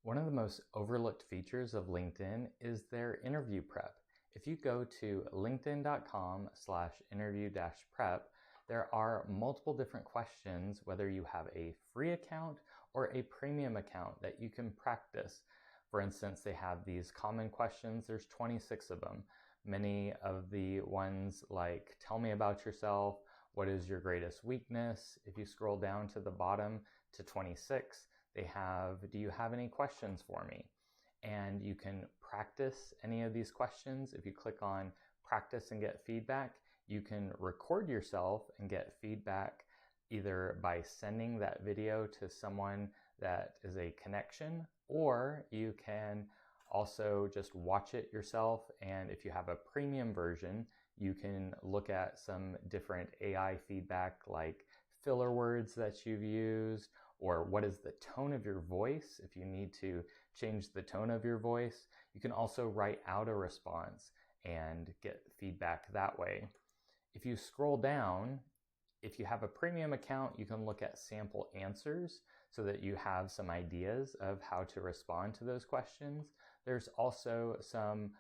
One of the most overlooked features of LinkedIn is their interview prep. If you go to linkedin.com/interview-prep, there are multiple different questions, whether you have a free account or a premium account, that you can practice. For instance, they have these common questions. There's 26 of them. Many of the ones like, tell me about yourself, what is your greatest weakness? If you scroll down to the bottom to 26, they have, do you have any questions for me? And you can practice any of these questions. If you click on practice and get feedback, you can record yourself and get feedback either by sending that video to someone that is a connection, or you can also just watch it yourself. And if you have a premium version, you can look at some different AI feedback like filler words that you've used, or what is the tone of your voice. If you need to change the tone of your voice, you can also write out a response and get feedback that way. If you scroll down, if you have a premium account, you can look at sample answers so that you have some ideas of how to respond to those questions. There's also some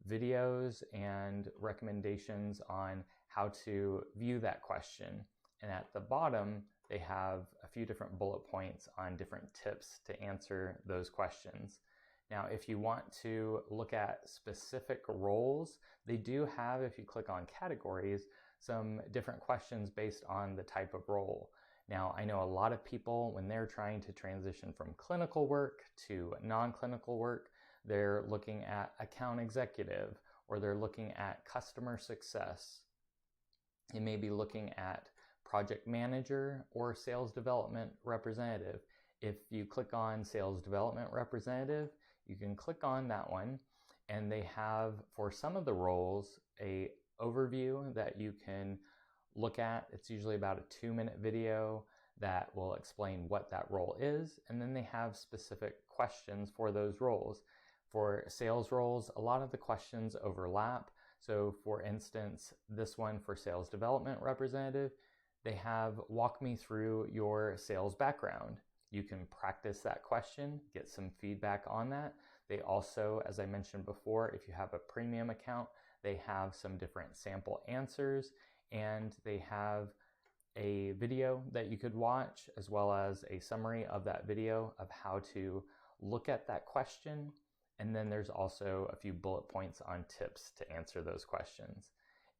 videos and recommendations on how to view that question. And at the bottom, they have a few different bullet points on different tips to answer those questions. Now, if you want to look at specific roles, they do have, if you click on categories, some different questions based on the type of role. Now, I know a lot of people, when they're trying to transition from clinical work to non-clinical work, they're looking at account executive, or they're looking at customer success. You may be looking at project manager or sales development representative. If you click on sales development representative, you can click on that one, and they have, for some of the roles, a overview that you can look at. It's usually about a 2-minute video that will explain what that role is, and then they have specific questions for those roles. For sales roles, a lot of the questions overlap. So for instance, this one for sales development representative, they have walk me through your sales background. You can practice that question, get some feedback on that. They also, as I mentioned before, if you have a premium account, they have some different sample answers, and they have a video that you could watch, as well as a summary of that video of how to look at that question. And then there's also a few bullet points on tips to answer those questions.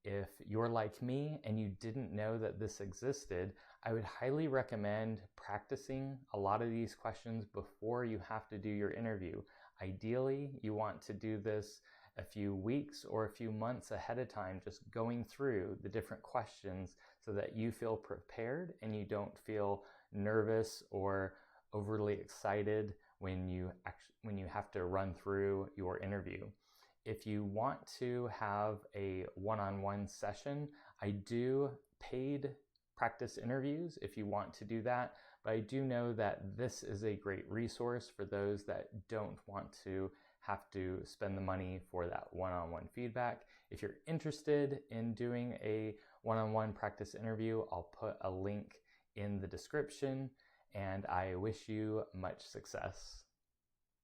If you're like me and you didn't know that this existed, I would highly recommend practicing a lot of these questions before you have to do your interview. Ideally, you want to do this a few weeks or a few months ahead of time, just going through the different questions so that you feel prepared and you don't feel nervous or overly excited when you have to run through your interview. If you want to have a one-on-one session, I do paid practice interviews if you want to do that, but I do know that this is a great resource for those that don't want to have to spend the money for that one-on-one feedback. If you're interested in doing a one-on-one practice interview, I'll put a link in the description, and I wish you much success.